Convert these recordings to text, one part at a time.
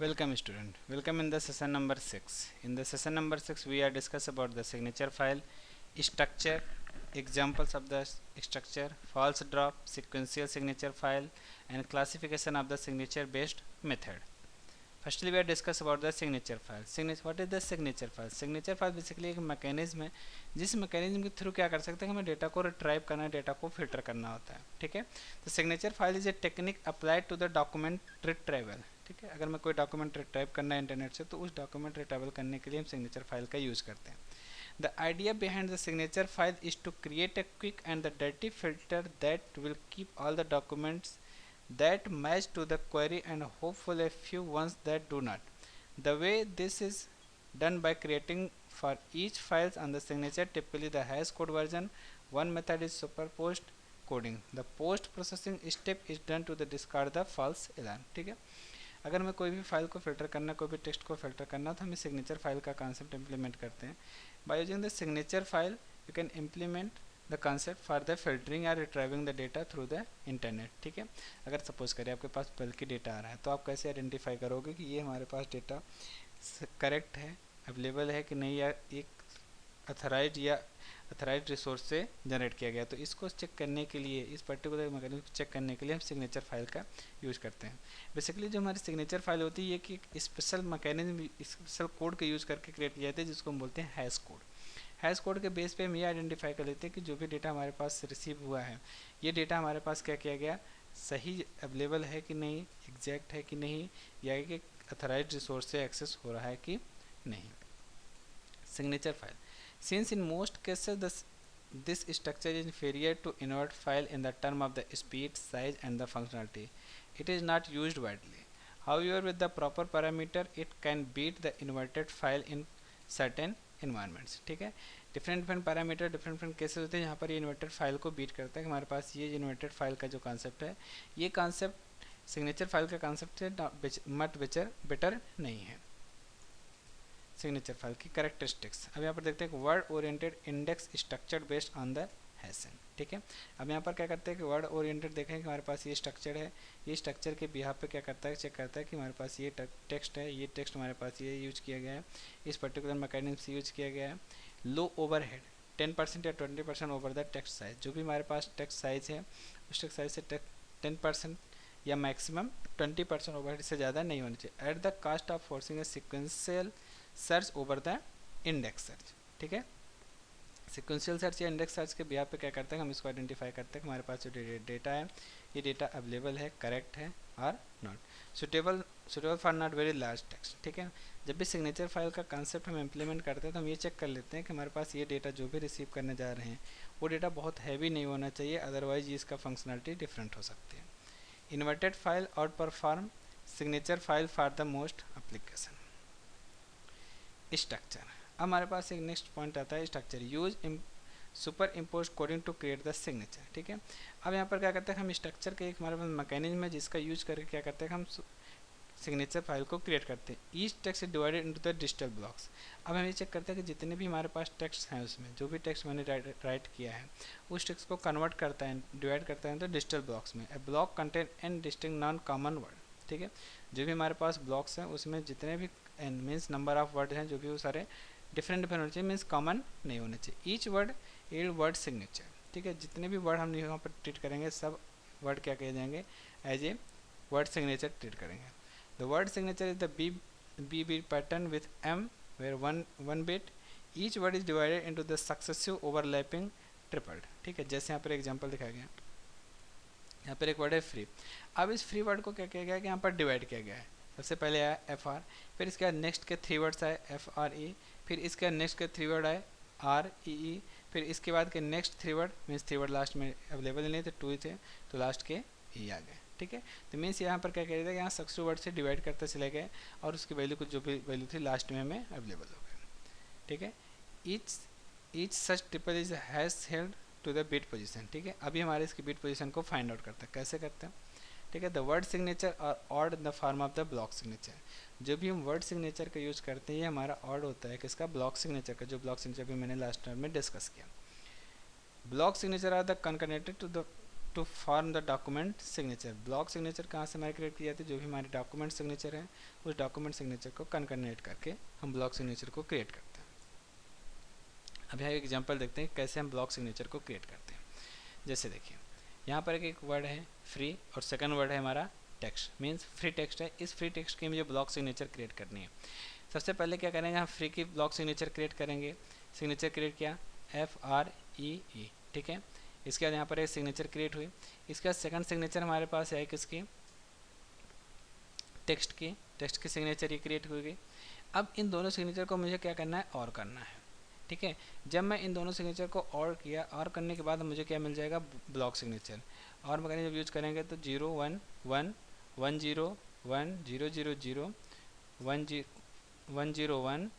Welcome student. Welcome in the session number 6. In the session number 6 we are discuss about the signature file, structure, examples of the structure, false drop, sequential signature file and classification of the signature based method. Firstly we are discuss about the signature file. What is the signature file? Signature file basically एक mechanism है जिस mechanism के through क्या कर सकते हैं, हमें data को रिट्राइव करना, डेटा को फिल्टर करना होता है। ठीक है, तो signature file is a technique applied to the document retrieval. ठीक है, अगर मैं कोई डॉक्यूमेंट रिट्राइव करना है इंटरनेट से तो उस डॉक्यूमेंट रिट्राइवल करने के लिए हम सिग्नेचर फाइल का यूज़ करते हैं। The idea behind the signature file is to create a quick and the dirty filter that will keep all the documents that match to the query and hopefully a few ones that do not. The way this is done by creating for each files on the signature typically the hash code version. One method is superposed coding. The post processing step is done to the discard the false alarm. ठीक है, अगर मैं कोई भी file को filter करना, कोई भी टेक्स्ट को फिल्टर करना तो हमें सिग्नेचर फाइल का कॉन्सेप्ट इंप्लीमेंट करते हैं। By using the signature file you can implement the concept for the filtering और retrieving the data through the internet. ठीक है, अगर सपोज करें आपके पास बल्कि डेटा आ रहा है तो आप कैसे आइडेंटिफाई करोगे कि ये हमारे पास डेटा करेक्ट है, अवेलेबल है कि नहीं, या एक अथराइज रिसोर्स से जनरेट किया गया। तो इसको चेक करने के लिए, इस पर्टिकुलर मैकेनिज्म को चेक करने के लिए हम सिग्नेचर फाइल का यूज़ करते हैं। बेसिकली जो हमारी सिग्नेचर फाइल होती है कि एक स्पेशल मैकेनिज्म, स्पेशल कोड का यूज़ करके क्रिएट किया जाता है जिसको हम बोलते हैं हैश कोड। हैश कोड के बेस पे हम ये आइडेंटिफाई कर लेते हैं कि जो भी डेटा हमारे पास रिसीव हुआ है, ये डेटा हमारे पास क्या किया गया, सही अवेलेबल है कि नहीं, एग्जैक्ट है कि नहीं, या कि अथराइज रिसोर्स से एक्सेस हो रहा है कि नहीं। Signature file, since in most cases this structure is inferior to invert file in the term of the speed, size and the functionality, it is not used widely. However, with the proper parameter it can beat the inverted file in certain environments. ठीक है, different parameter, different cases होते हैं जहाँ पर ये inverted file को beat करता है कि हमारे पास ये इन्वर्टेड फाइल का जो कॉन्सेप्ट है, ये कॉन्सेप्ट सिग्नेचर फाइल का कॉन्सेप्ट से मट बेटर नहीं है। सिग्नेचर फाइल की कैरेक्टरिस्टिक्स अब यहाँ पर देखते हैं कि word oriented index structure based on the hashing. ठीक है, अब यहाँ पर क्या करते हैं कि वर्ड ओरिएंटेड देखें कि हमारे पास ये स्ट्रक्चर है, ये स्ट्रक्चर के बिहाफ पे क्या करता है, चेक करता है कि हमारे पास ये टेक्स्ट है, ये टेक्स्ट हमारे पास ये यूज किया गया है, इस पर्टिकुलर मैकेनिज्म से यूज किया गया है। लो ओवरहेड 10% या 20% ओवर द टेक्स्ट साइज, जो भी हमारे पास टेक्स्ट साइज है उस टेक्स्ट साइज से 10% या मैक्सिमम 20% ओवरहेड से ज़्यादा नहीं होनी चाहिए। At the cost of forcing a sequential search over the index search. ठीक है, सिक्वेंशियल सर्च या इंडेक्स सर्च के बिहाफ पे क्या करते हैं, हम इसको आइडेंटिफाई करते हैं कि हमारे पास जो डेटा है ये डेटा अवेलेबल है, करेक्ट है और not suitable for not very large text. ठीक है, जब भी सिग्नेचर फाइल का कॉन्सेप्ट हम इम्प्लीमेंट करते हैं तो हम ये चेक कर लेते हैं कि हमारे पास ये डेटा जो भी रिसीव करने जा रहे हैं वो डेटा बहुत हैवी नहीं होना चाहिए, अदरवाइज इसका फंक्शनलिटी डिफरेंट हो सकती है। Inverted file out perform signature file for the most application. Structure, अब हमारे पास एक नेक्स्ट पॉइंट आता है structure. Use superimpose coding to create the signature. ठीक है, अब यहाँ पर क्या करते हैं, हम स्ट्रक्चर के एक हमारे पास मैकेनिज्म है जिसका यूज करके क्या करते हैं, हम सिग्नेचर फाइल को क्रिएट करते हैं। Each text is divided into the digital blocks. अब हम ये चेक करते हैं कि जितने भी हमारे पास टेक्स्ट हैं उसमें जो भी टेक्स्ट मैंने राइट किया है उस टेक्स्ट को कन्वर्ट करता है, डिवाइड करता है तो डिजिटल ब्लॉक्स में। A block contain an distinct non common word. ठीक है, जो भी हमारे पास ब्लॉक्स हैं उसमें जितने भी n means number of word हैं जो भी वो सारे डिफरेंट होने चाहिए, मीन्स कॉमन नहीं होने चाहिए। Each word add word signature. ठीक है, जितने भी वर्ड हम यहाँ पर ट्रीट करेंगे सब वर्ड क्या कहे जाएंगे, as a word signature treat करेंगे। The word signature is the B pattern with M where one bit. Each word is divided into the successive overlapping tripled. ठीक है, जैसे यहाँ पर एग्जाम्पल दिखाया गया, यहाँ पर एक वर्ड है फ्री। अब इस फ्री वर्ड को क्या किया गया कि यहाँ पर डिवाइड किया गया है। सबसे पहले आया एफ आर, फिर इसके बाद नेक्स्ट के 3 वर्ड्स आए एफ आर ई, फिर इसके बाद नेक्स्ट के 3 वर्ड आए आर ई ई, फिर इसके बाद के next 3 word means 3 word last में अवेलेबल नहीं थे, 2 ही थे तो लास्ट के ई आ गए। ठीक है, तो मीन्स यहाँ पर क्या कह रहे थे, यहाँ सक्सेसिव वर्ड से डिवाइड करते चले गए और उसकी वैल्यू कुछ जो भी वैल्यू थी लास्ट में हमें अवेलेबल हो गए। ठीक है, each such triple is has held to the bit position. ठीक है, अभी हमारे इसकी बिट पोजीशन को फाइंड आउट करते हैं, कैसे करते हैं। ठीक है, द वर्ड सिग्नेचर और ORed in the form of the block signature. जो भी हम वर्ड सिग्नेचर का यूज़ करते हैं ये हमारा ऑड होता है किसका, ब्लॉक सिग्नेचर का, जो ब्लॉक सिग्नेचर भी मैंने लास्ट टाइम में डिस्कस किया। Block signature are the concatenated to the to form the document signature. Block signature कहाँ से हमारे क्रिएट की जाती है, जो भी हमारे डॉक्यूमेंट सिग्नेचर है उस डॉक्यूमेंट सिग्नेचर को कनकनेट करके हम ब्लॉक सिग्नेचर को क्रिएट करते हैं। अब यहाँ एक एग्जांपल देखते हैं कैसे हम ब्लॉक सिग्नेचर को क्रिएट करते हैं। जैसे देखिए यहाँ पर एक वर्ड है फ्री और सेकंड वर्ड है हमारा टेक्स्ट, मीन्स फ्री टेक्स्ट है। इस फ्री टेक्स्ट की मुझे ब्लॉक सिग्नेचर क्रिएट करनी है। सबसे पहले क्या करेंगे, हम फ्री की ब्लॉक सिग्नेचर क्रिएट करेंगे। सिग्नेचर क्रिएट किया FREE, ठीक है। इसके बाद यहाँ पर एक सिग्नेचर क्रिएट हुई। इसके बाद सेकंड सिग्नेचर हमारे पास है किसकी, टेक्स्ट की सिग्नेचर ये क्रिएट हो गई। अब इन दोनों सिग्नेचर को मुझे क्या करना है, और करना है, ठीक है। जब मैं इन दोनों सिग्नेचर को और किया, और करने के बाद मुझे क्या मिल जाएगा, ब्लॉक सिग्नेचर। और मैं जब यूज करेंगे तो 0 1 1 1 0 1 0 0 0 1 0 1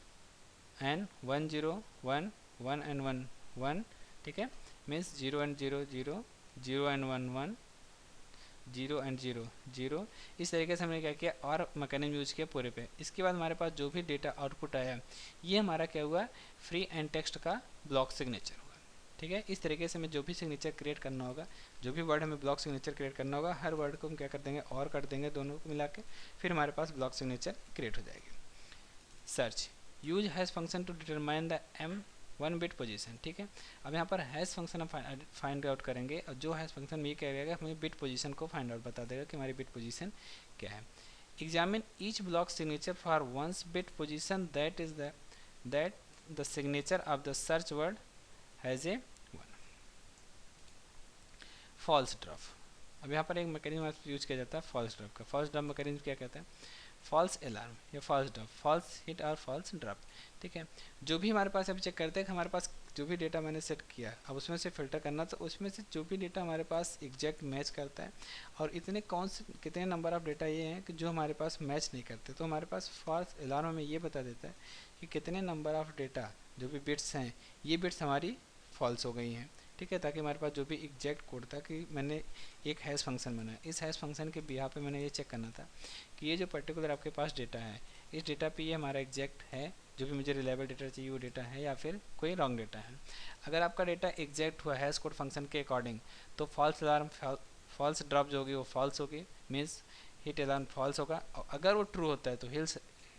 एंड 1 0 1 1 एंड 1 1, ठीक है। Means 0 and 0 0 0 and 1 1 0 and 0 0। इस तरीके से हमने क्या किया, और मैकेनिज्म यूज किया पूरे पे। इसके बाद हमारे पास जो भी डेटा आउटपुट आया, ये हमारा क्या हुआ, फ्री एंड टेक्स्ट का ब्लॉक सिग्नेचर हुआ, ठीक है। इस तरीके से हमें जो भी सिग्नेचर क्रिएट करना होगा, जो भी वर्ड हमें ब्लॉक सिग्नेचर क्रिएट करना होगा, हर वर्ड को हम क्या कर देंगे, और कर देंगे दोनों को मिला के, फिर हमारे पास ब्लॉक सिग्नेचर क्रिएट हो जाएगी। Search use hash function to determine the M1 bit position, ठीक है। अब यहाँ पर हैश फंक्शन हम फाइंड आउट करेंगे, और जो हैश फंक्शन में ये क्या करेगा, हमें बिट पोजीशन को फाइंड आउट बता देगा कि हमारी बिट पोजीशन क्या है। Examine each block signature for ones bit position that the signature of the search word has a 1। False drop, अब यहाँ पर एक मैकेनिज्म यूज किया जाता है फॉल्स ड्रॉप का। फॉल्स ड्रॉप मैकेनिज्म क्या कहता है, फॉल्स अलार्म या फॉल्स ड्रॉप, फॉल्स हिट और फॉल्स ड्रॉप, ठीक है। जो भी हमारे पास, अभी चेक करते हैं कि हमारे पास जो भी डेटा मैंने सेट किया, अब उसमें से फिल्टर करना, तो उसमें से जो भी डेटा हमारे पास एग्जैक्ट मैच करता है, और कितने नंबर ऑफ डेटा ये हैं कि जो हमारे पास मैच नहीं करते, तो हमारे पास फॉल्स अलार्म हमें ये बता देता है कि कितने नंबर ऑफ डेटा, जो भी बिट्स हैं, ये बिट्स हमारी फॉल्स हो गई हैं, ठीक है। ताकि हमारे पास जो भी एग्जैक्ट कोड था, कि मैंने एक हैश फंक्शन बनाया, इस हैश फंक्शन के बिहाफ पे मैंने ये चेक करना था कि ये जो पर्टिकुलर आपके पास डेटा है, इस डेटा पे ये हमारा एग्जैक्ट है, जो भी मुझे रिलायबल डेटा चाहिए वो डेटा है, या फिर कोई रॉन्ग डेटा है। अगर आपका डेटा एग्जैक्ट हुआ हैश कोड फंक्शन के अकॉर्डिंग, तो फॉल्स अलार्म, फॉल्स ड्रॉप जो होगी वो फॉल्स होगी, मीन्स हिट अलार्म फॉल्स होगा। और अगर वो ट्रू होता है तो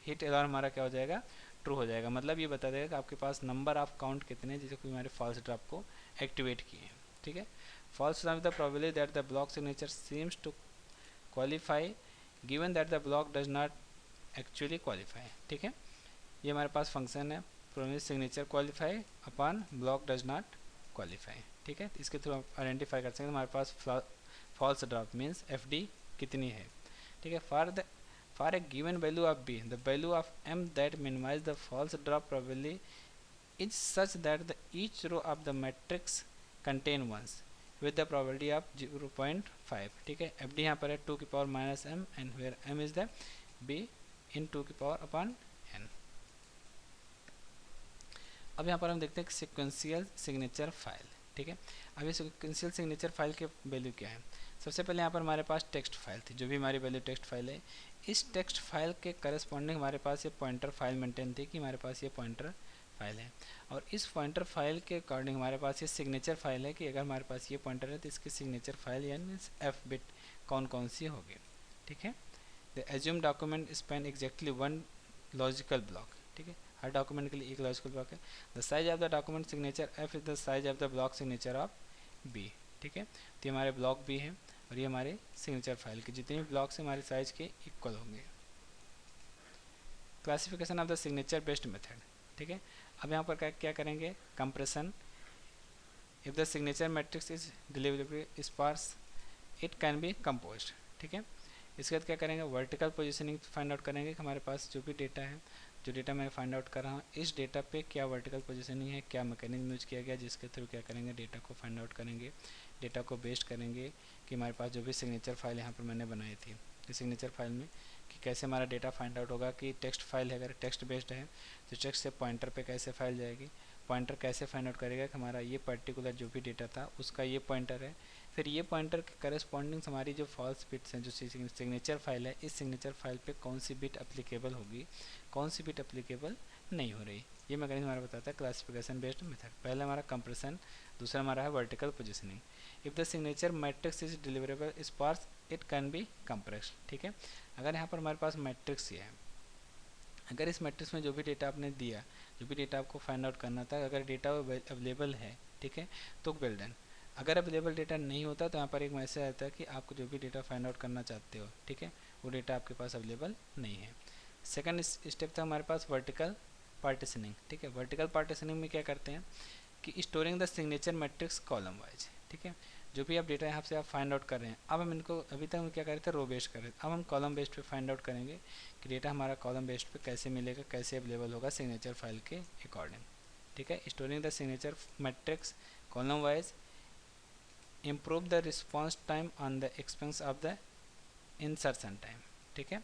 हिट अलार्म हमारा क्या हो जाएगा, ट्रू हो जाएगा। मतलब ये बता देगा कि आपके पास नंबर ऑफ काउंट कितने, जैसे कोई हमारे फॉल्स ड्रॉप को एक्टिवेट किए हैं, ठीक है। False alarm the probability that the block signature seems to qualify given that the block does not actually qualify, ठीक है। ये हमारे पास फंक्शन है, promise signature qualify upon block does not qualify, ठीक है। इसके थ्रू आप आइडेंटिफाई कर सकते हैं हमारे पास फॉल्स ड्रॉप मीन्स FD कितनी है, ठीक है। For a given value of B, the value of M that minimize the false drop probability is such that each row of the matrix contain ones with the probability of 0.5, ठीक है। FD यहाँ पर है 2 की power -m and where m is the B in 2 की power upon n। अब यहाँ पर हम देखते हैं सिक्वेंशियल सिग्नेचर फाइल, ठीक है। अब ये सिक्वेंशियल सिग्नेचर फाइल के वैल्यू क्या है। सबसे पहले यहाँ पर हमारे पास टेक्स्ट फाइल थी, जो भी हमारी वैल्यू टेक्स्ट फाइल है, इस टेक्स्ट फाइल के करस्पॉन्डिंग हमारे पास ये पॉइंटर फाइल मेंटेन थी, कि हमारे पास ये पॉइंटर फाइल है। और इस पॉइंटर फाइल के अकॉर्डिंग हमारे पास ये सिग्नेचर फाइल है, कि अगर हमारे पास ये पॉइंटर है तो इसकी सिग्नेचर फाइल यानी F बिट कौन सी होगी, ठीक है। The assume document Spain exactly 1 logical block, ठीक है। हर डॉक्यूमेंट के लिए एक लॉजिकल ब्लॉक है। The size of the document signature F is the size of the block signature of B, ठीक है। तो ये हमारे ब्लॉक B है, और ये हमारे सिग्नेचर फाइल के जितने भी ब्लॉक्स हमारे साइज के इक्वल होंगे। Classification of the signature based method, ठीक है। अब यहाँ पर क्या करेंगे, compression. If the signature matrix is deliverable sparse it can be composed, ठीक है। इसके बाद क्या करेंगे, वर्टिकल पोजीशनिंग फाइंड आउट करेंगे कि हमारे पास जो भी डेटा है, जो डेटा मैं फाइंड आउट कर रहा हूँ, इस डेटा पे क्या वर्टिकल पोजीशनिंग है, क्या मैकेनिज्म यूज किया गया, जिसके थ्रू क्या करेंगे, डेटा को फाइंड आउट करेंगे, डेटा को बेस्ड करेंगे कि हमारे पास जो भी सिग्नेचर फाइल यहाँ पर मैंने बनाई थी, इस सिग्नेचर फाइल में कि कैसे हमारा डेटा फाइंड आउट होगा। कि टेक्स्ट फाइल है, अगर टेक्स्ट बेस्ड है तो टेक्स्ट से पॉइंटर पे कैसे फाइल जाएगी, पॉइंटर कैसे फाइंड आउट करेगा कि हमारा ये पर्टिकुलर जो भी डेटा था उसका ये पॉइंटर है, फिर ये पॉइंटर के करस्पॉन्डिंग हमारी जो फॉल्स बिट्स हैं, जो सिग्नेचर फाइल है, इस सिग्नेचर फाइल पे कौन सी बिट अप्लीकेबल होगी, कौन सी बिट अप्लीकेबल नहीं हो रही, ये मैकेनिज्म हमारा बताता है क्लासिफिकेशन बेस्ड मेथड। पहला हमारा कंप्रेशन, दूसरा हमारा है vertical positioning. If the signature matrix is deliverable sparse it can be compressed. ठीक है, अगर यहाँ पर हमारे पास मैट्रिक्स ये है, अगर इस मैट्रिक्स में जो भी डेटा आपने दिया, जो भी डेटा आपको फाइंड आउट करना था, अगर डेटा अवेलेबल है, ठीक है, तो वेल डन। अगर अवेलेबल डेटा नहीं होता तो यहाँ पर एक मैसेज आता है कि आपको जो भी डेटा फाइंड आउट करना चाहते हो, ठीक है, वो डेटा आपके पास अवेलेबल नहीं है। सेकंड स्टेप था हमारे पास वर्टिकल पार्टीशनिंग। ठीक है, वर्टिकल पार्टीशनिंग में क्या करते हैं कि storing the signature matrix column wise. ठीक है, जो भी आप डेटा यहाँ से आप फाइंड आउट कर रहे हैं, अब हम इनको अभी तक हम क्या कर रहे थे, रो बेस्ड कर रहे थे, अब हम कॉलम बेस्ड पे फाइंड आउट करेंगे कि डेटा हमारा कॉलम बेस्ड पे कैसे मिलेगा, कैसे अवेलेबल होगा सिग्नेचर फाइल के अकॉर्डिंग। ठीक है, storing the signature matrix column wise improve the response time on the expense of the insertion time. ठीक है,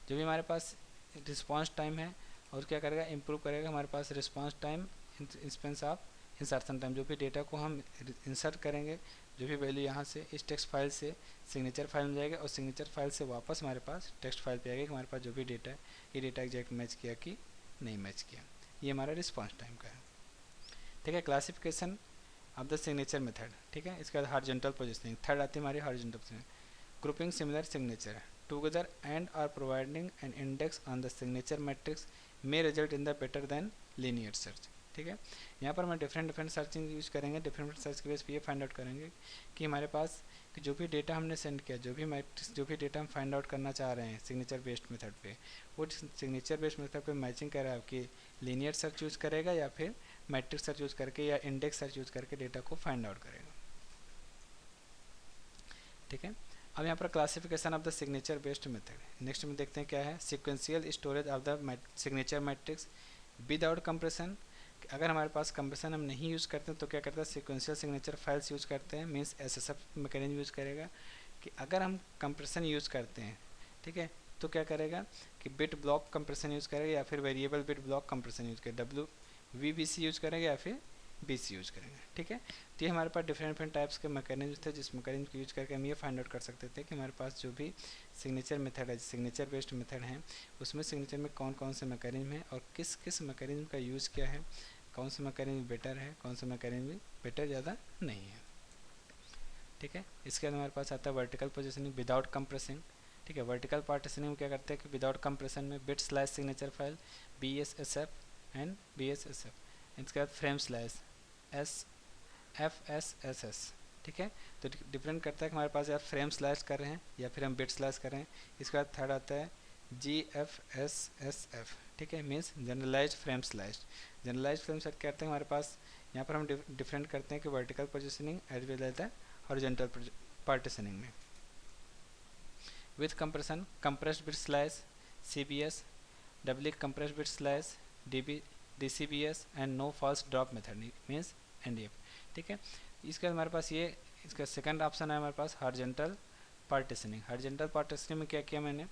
जो भी हमारे पास रिस्पॉन्स टाइम है और क्या करेगा, इम्प्रूव करेगा हमारे पास response time expense of insertion time. जो भी डेटा को हम इंसर्ट करेंगे, जो भी वैल्यू यहाँ से इस टेक्स्ट फाइल से सिग्नेचर फाइल में जाएगा और सिग्नेचर फाइल से वापस हमारे पास टेक्स्ट फाइल पे आएगा कि हमारे पास जो भी डेटा है ये डेटा एग्जैक्ट मैच किया कि नहीं मैच किया। ये हमारा रिस्पॉन्स टाइम का है। ठीक है, classification of the signature method. ठीक है, इसके बाद हॉरिजॉन्टल पोजीशनिंग, थर्ड आती है हमारी horizontal positioning. Grouping similar signature together and are providing an index on the signature matrix may result in the better than linear search। ठीक है, यहाँ पर हम डिफरेंट सर्चिंग यूज करेंगे, डिफरेंट सर्च के बेस पे ये फाइंड आउट करेंगे कि हमारे पास कि जो भी डेटा हमने सेंड किया, जो भी मैट्रिक्स, जो भी डेटा हम फाइंड आउट करना चाह रहे हैं सिग्नेचर बेस्ड मेथड पे, वो सिग्नेचर बेस्ड मेथड पे मैचिंग कर रहा है कि लीनियर सर्च यूज़ करेगा या फिर मैट्रिक्स सर्च यूज़ करके या इंडेक्स सर्च यूज़ करके डेटा को फाइंड आउट करेगा। ठीक है, अब यहाँ पर classification of the signature based method. Next में देखते हैं क्या है, sequential storage of the signature matrix without compression. अगर हमारे पास कंप्रेशन हम नहीं यूज़ करते तो क्या करता है, सीक्वेंशियल सिग्नेचर फाइल्स यूज़ करते हैं, मीन्स एसएसएफ मैकेनिज्म यूज़ करेगा। कि अगर हम कंप्रेशन यूज़ करते हैं, ठीक है, तो क्या करेगा कि बिट ब्लॉक कंप्रेशन यूज़ करेगा या फिर variable bit block compression use करेगा, WVBC यूज़ करेंगे या फिर BC यूज़ करेंगे। ठीक है, तो ये हमारे पास डिफरेंट टाइप्स के मैकेनिज्म थे जिस मैकेनिज्म को यूज करके हम ये फाइंड आउट कर सकते थे कि हमारे पास जो भी सिग्नेचर मेथड है, सिग्नेचर बेस्ड मेथड है, उसमें सिग्नेचर में कौन कौन से मैकेनिज्म है और किस किस मैकेनिज्म का यूज़ क्या है, कौन सा मैकेनिज्म बेटर है, कौन सा मैकेनिज्म बेटर ज़्यादा नहीं है। ठीक है, इसके बाद हमारे पास आता है वर्टिकल पोजिशनिंग विदाउट कंप्रेसिंग। ठीक है, वर्टिकल पार्टीशनिंग में क्या करते हैं कि विदाउट कंप्रेशन में bit slash signature file BSSF and BSSF, इसके बाद फ्रेम स्लैश FSSS। ठीक है, तो डिफरेंट करता है कि हमारे पास यार फ्रेम स्लैश कर रहे हैं या फिर हम बिट स्लैश कर रहे हैं। इसके बाद थर्ड आता है GFSSF। ठीक है, means generalize frame slash. Generalize frame slash करते हैं हमारे पास, यहाँ पर हम डिफरेंट करते हैं कि vertical positioning as well as the horizontal partitioning में। With compression compressed bit slash CBS, doubly compressed bit slash DCBS and no false drop method means NDF। ठीक है, इसके बाद हमारे पास ये इसका सेकंड ऑप्शन है हमारे पास हॉरिजॉन्टल पार्टीशनिंग। हॉरिजॉन्टल पार्टीशनिंग में क्या किया मैंने,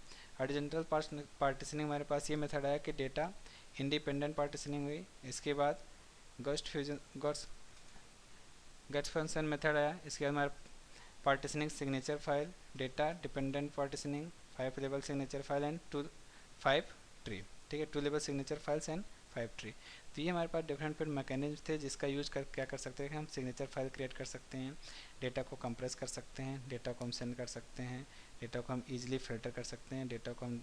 हॉरिजॉन्टल पार्टीशनिंग हमारे पास ये मेथड आया कि डेटा इंडिपेंडेंट पार्टीशनिंग हुई। इसके बाद गट फंक्शन मेथड आया। इसके बाद हमारे partitioning signature file, data dependent partitioning, 5 level signature file and 5 tree. ठीक है, 2 level signature files and 5 tree. तो ये हमारे पास डिफरेंट मैकेनिज्म थे जिसका यूज़ कर क्या कर सकते हैं कि हम सिग्नेचर फाइल क्रिएट कर सकते हैं, डेटा को कंप्रेस कर सकते हैं, डेटा को हम सेंड कर सकते हैं, डेटा को हम इजीली फिल्टर कर सकते हैं, डेटा को हम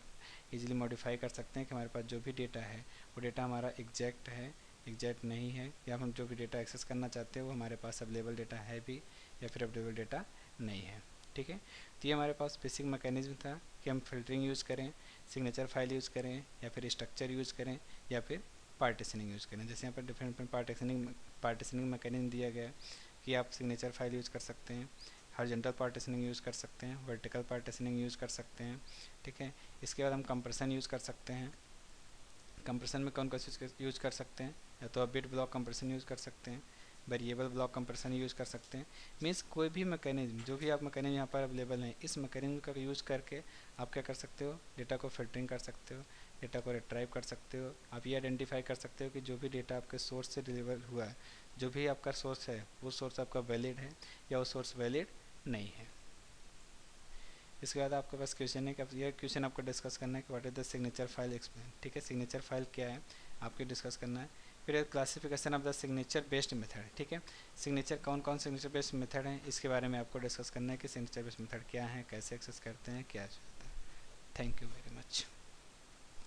इजीली मॉडिफाई कर सकते हैं कि हमारे पास जो भी डेटा है वो डेटा हमारा एग्जैक्ट है, एग्जैक्ट नहीं है, या हम जो भी डेटा एक्सेस करना चाहते हैं वो हमारे पास अवेलेबल डेटा है भी या फिर अवेलेबल डेटा नहीं है। ठीक है, तो ये हमारे पास बेसिक मैकेनिज्म था कि हम फिल्टरिंग यूज़ करें, सिग्नेचर फाइल यूज़ करें या फिर स्ट्रक्चर यूज़ करें या फिर पार्टीशनिंग यूज़ करें। जैसे यहाँ पर डिफरेंट पार्टीशनिंग मैकेनिज्म दिया गया है कि आप सिग्नेचर फाइल यूज़ कर सकते हैं, हॉरिजॉन्टल पार्टीशनिंग यूज़ कर सकते हैं, वर्टिकल पार्टीशनिंग यूज़ कर सकते हैं। ठीक है, इसके बाद हम कंप्रेशन यूज़ कर सकते हैं। कंप्रेशन में कौन कौन सी यूज़ कर सकते हैं, या तो आप बिट ब्लॉक कंप्रेशन यूज़ कर सकते हैं, वेरिएबल ब्लॉक कंप्रेशन यूज़ कर सकते हैं। मीन्स कोई भी मैकेनिज्म, जो भी आप मैकेनिज्म यहाँ पर अवेलेबल हैं, इस मैकेनिज्म का यूज़ करके आप क्या कर सकते हो, डेटा को फिल्टरिंग कर सकते हो, डेटा को रिट्राइव कर सकते हो। आप ये आइडेंटिफाई कर सकते हो कि जो भी डेटा आपके सोर्स से डिलीवर हुआ है, जो भी आपका सोर्स है वो सोर्स आपका वैलिड है या वो सोर्स वैलिड नहीं है। इसके बाद आपके पास क्वेश्चन है कि यह क्वेश्चन आपको डिस्कस करना है कि what is the signature file explain. ठीक है, सिग्नेचर फाइल क्या है आपको डिस्कस करना है। फिर classification of the signature based method, ठीक है, सिग्नेचर कौन कौन सिग्नेचर बेस्ड मेथड हैं इसके बारे में आपको डिस्कस करना है कि सिग्नेचर बेस्ड मेथड क्या है, कैसे एक्सेस करते हैं, क्या होता है। Thank you very much.